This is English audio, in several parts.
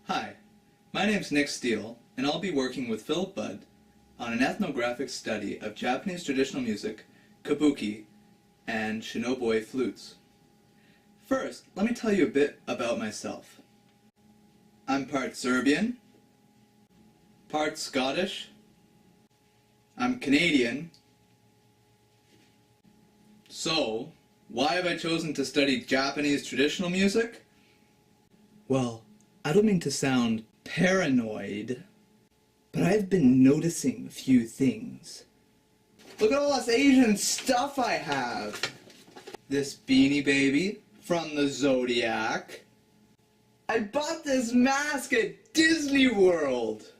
Hi, my name's Nick Steele, and I'll be working with Philip Budd on an ethnographic study of Japanese traditional music, kabuki, and shinobue flutes. First, let me tell you a bit about myself. I'm part Serbian, part Scottish, I'm Canadian. So, why have I chosen to study Japanese traditional music? Well, I don't mean to sound paranoid, but I've been noticing a few things. Look at all this Asian stuff I have! This Beanie Baby from the Zodiac. I bought this mask at Disney World!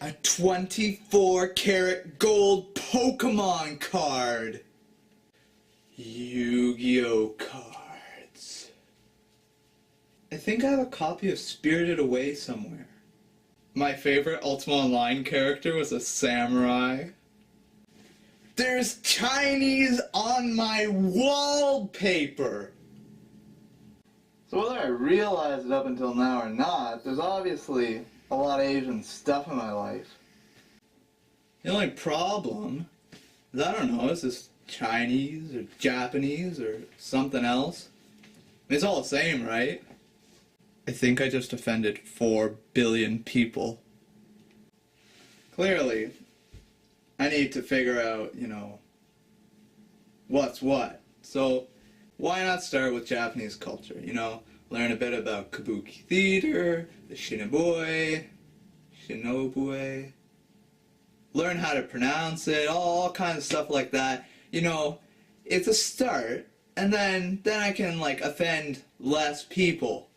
A 24-karat gold Pokemon card! Yu-Gi-Oh cards. I think I have a copy of Spirited Away somewhere. My favorite Ultima Online character was a samurai. There's Chinese on my wallpaper! So whether I realize it up until now or not, there's obviously a lot of Asian stuff in my life. The only problem is I don't know, is this Chinese or Japanese or something else? It's all the same, right? I think I just offended 4 billion people. Clearly, I need to figure out, what's what. So, why not start with Japanese culture? Learn a bit about kabuki theater, the shinobue, learn how to pronounce it, all kinds of stuff like that. It's a start, and then I can, offend less people.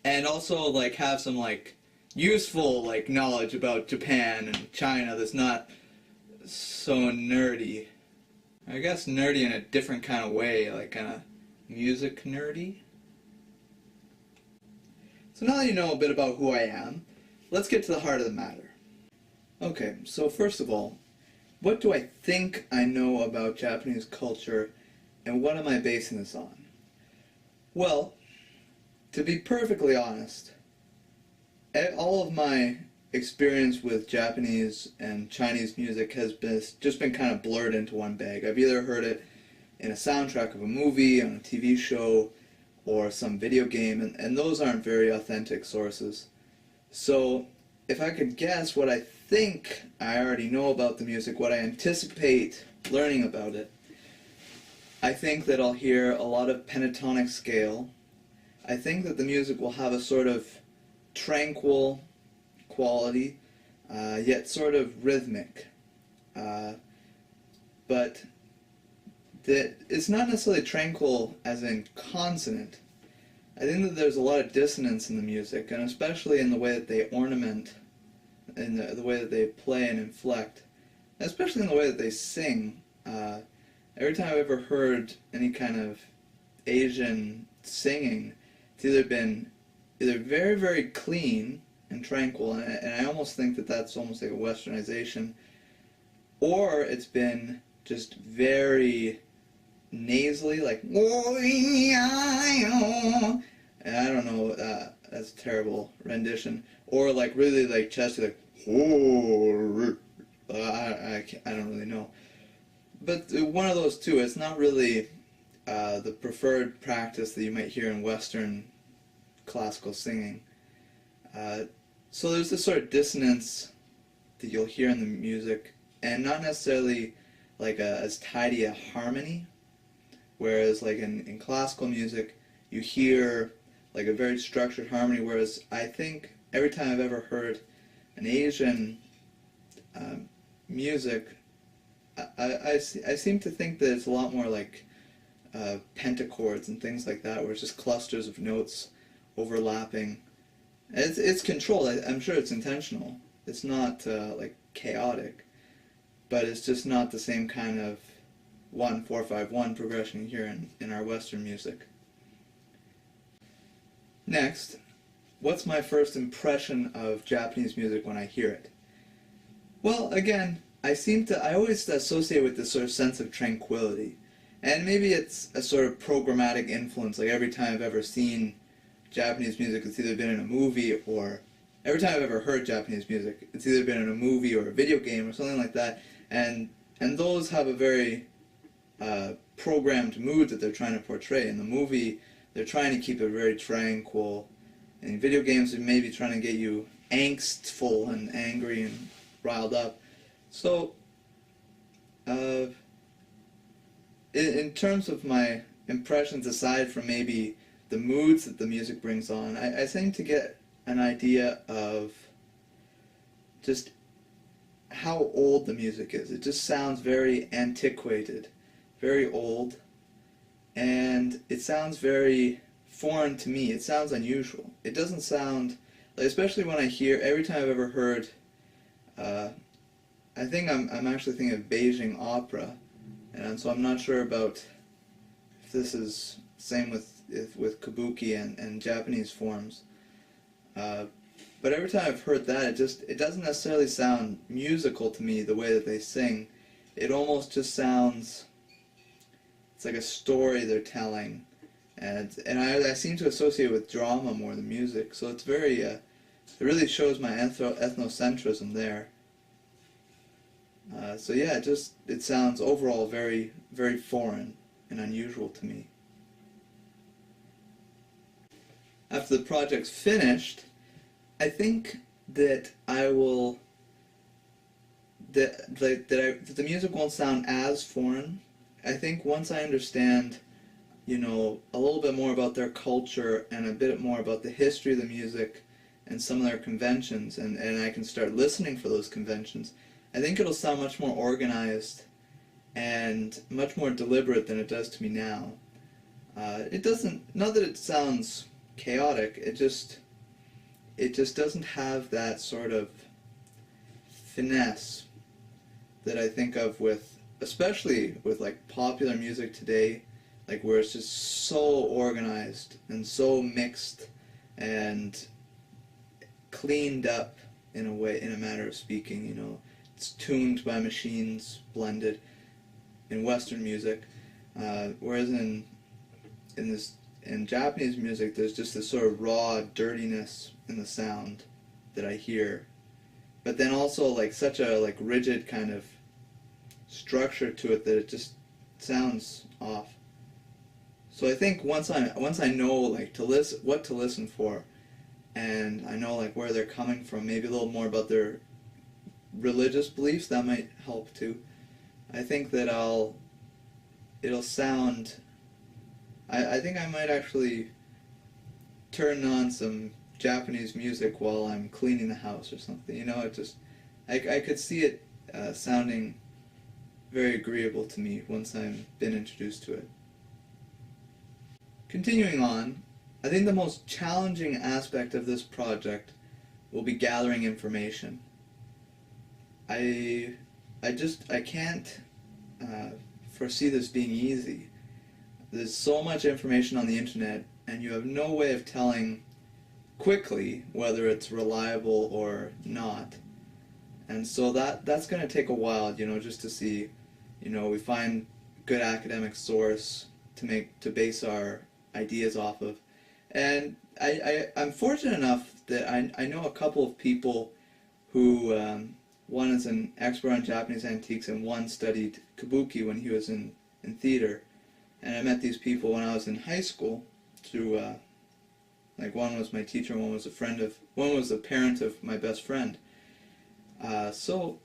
And also, have some, useful, knowledge about Japan and China that's not so nerdy. I guess nerdy in a different kind of way, kind of music nerdy. So now that you know a bit about who I am, let's get to the heart of the matter. Okay, so first of all, what do I think I know about Japanese culture, and what am I basing this on? Well, to be perfectly honest, all of my experience with Japanese and Chinese music has just been kind of blurred into one bag. I've either heard it in a soundtrack of a movie, on a TV show, or some video game, and those aren't very authentic sources. So, if I could guess what I think I already know about the music, what I anticipate learning about it, I think that I'll hear a lot of pentatonic scale. I think that the music will have a sort of tranquil quality, yet sort of rhythmic. But it's not necessarily tranquil as in consonant. I think that there's a lot of dissonance in the music, and especially in the way that they ornament, in the way that they play and inflect, especially in the way that they sing. Every time I've ever heard any kind of Asian singing, it's either been very, very clean and tranquil, and I almost think that that's almost like a westernization, or it's been just very nasally, and I don't know, that's a terrible rendition, or really chesty, I don't really know. But one of those two, it's not really the preferred practice that you might hear in Western classical singing. So there's this sort of dissonance that you'll hear in the music, and not necessarily as tidy a harmony, whereas in classical music you hear a very structured harmony, whereas I think every time I've ever heard an Asian music, I seem to think that it's a lot more pentachords and things like that, where it's just clusters of notes overlapping. It's controlled. I'm sure it's intentional. It's not chaotic, but it's just not the same kind of 1-4-5-1 progression you hear in our Western music. Next, what's my first impression of Japanese music when I hear it? Well, again, I always associate with this sort of sense of tranquility. And maybe it's a sort of programmatic influence, every time I've ever seen Japanese music, it's either been in a movie or every time I've ever heard Japanese music, it's either been in a movie or a video game or something like that, and those have a very programmed mood that they're trying to portray. In the movie, they're trying to keep it very tranquil. In video games, they're maybe trying to get you angstful and angry and riled up. So, in terms of my impressions, aside from maybe the moods that the music brings on, I seem to get an idea of just how old the music is. It just sounds very antiquated, very old, and it sounds very foreign to me. It sounds unusual. It doesn't sound, like, especially when I hear, every time I've ever heard, I think I'm actually thinking of Beijing opera, and so I'm not sure about if this is same with kabuki and Japanese forms. But every time I've heard that, it doesn't necessarily sound musical to me the way that they sing. It almost just sounds, it's like a story they're telling, and I seem to associate it with drama more than music. So it's very, it really shows my ethnocentrism there. So yeah, it sounds overall very, very foreign and unusual to me. After the project's finished, I think that the music won't sound as foreign. I think once I understand, a little bit more about their culture and a bit more about the history of the music and some of their conventions, and I can start listening for those conventions, I think it'll sound much more organized and much more deliberate than it does to me now. It doesn't, not that it sounds chaotic, it just doesn't have that sort of finesse that I think of especially with like popular music today, like where it's just so organized and so mixed and cleaned up in a manner of speaking, it's tuned by machines, blended in Western music, whereas in Japanese music, there's just this sort of raw dirtiness in the sound that I hear, but then also like such a rigid kind of structure to it that it just sounds off. So I think once I know what to listen for, and I know where they're coming from, maybe a little more about their religious beliefs, that might help too. I think that it'll sound. I think I might actually turn on some Japanese music while I'm cleaning the house or something. I could see it sounding very agreeable to me once I've been introduced to it. Continuing on, I think the most challenging aspect of this project will be gathering information. I can't foresee this being easy. There's so much information on the internet, and you have no way of telling quickly whether it's reliable or not. And so that's going to take a while, just to see, we find good academic source to base our ideas off of. And I'm fortunate enough that I know a couple of people who, one is an expert on Japanese antiques and one studied kabuki when he was in theater. And I met these people when I was in high school through, one was my teacher and one was a parent of my best friend. So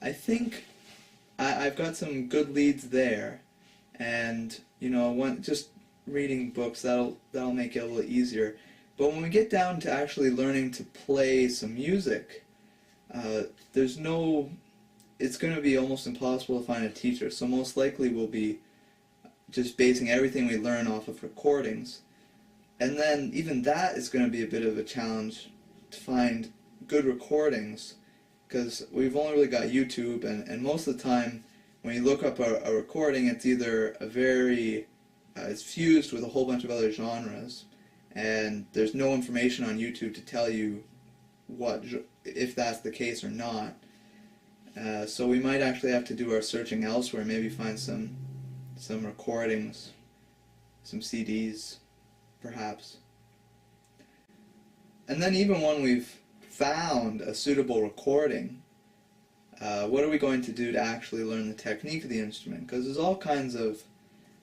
I think I've got some good leads there, and just reading books, that'll make it a little easier. But when we get down to actually learning to play some music, it's going to be almost impossible to find a teacher. So most likely we'll be just basing everything we learn off of recordings. And then even that is going to be a bit of a challenge to find good recordings, because we've only really got YouTube, and most of the time when you look up a recording, it's either it's fused with a whole bunch of other genres, and there's no information on YouTube to tell you if that's the case or not. So we might actually have to do our searching elsewhere, maybe find some recordings, some CDs, perhaps. And then even when we've found a suitable recording, what are we going to do to actually learn the technique of the instrument? Because there's all kinds of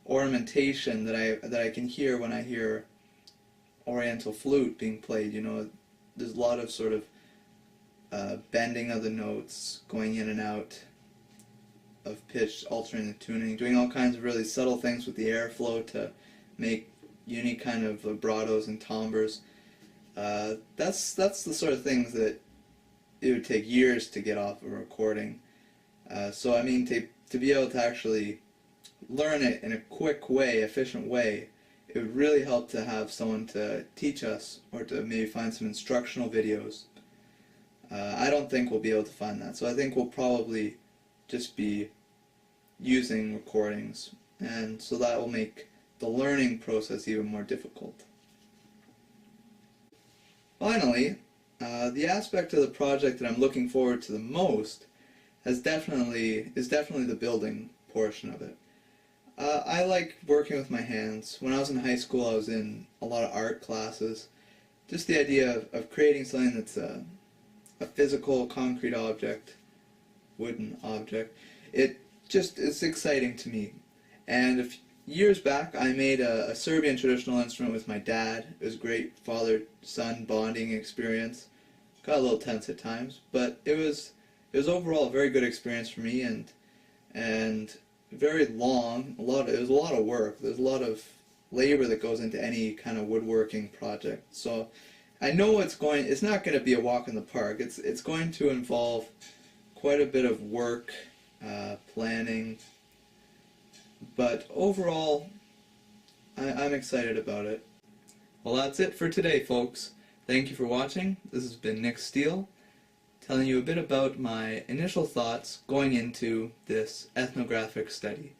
ornamentation that I can hear when I hear Oriental flute being played. You know, there's a lot of sort of bending of the notes, going in and out of pitch, altering the tuning, doing all kinds of really subtle things with the airflow to make unique kind of vibratos and timbres. That's the sort of things that it would take years to get off of a recording. So I mean, to be able to actually learn it in a quick way, efficient way, it would really help to have someone to teach us, or to maybe find some instructional videos. I don't think we'll be able to find that, so I think we'll probably just be using recordings, and so that will make the learning process even more difficult. Finally, the aspect of the project that I'm looking forward to the most is definitely the building portion of it. I like working with my hands. When I was in high school, I was in a lot of art classes. Just the idea of creating something that's a physical, concrete object, wooden object, it's exciting to me. And years back, I made a Serbian traditional instrument with my dad. It was a great father-son bonding experience. Got a little tense at times, but it was overall a very good experience for me, and very long. It was a lot of work. There's a lot of labor that goes into any kind of woodworking project. So I know it's not going to be a walk in the park. It's going to involve quite a bit of work, planning, but overall, I'm excited about it. Well, that's it for today, folks. Thank you for watching. This has been Nick Steele, telling you a bit about my initial thoughts going into this ethnographic study.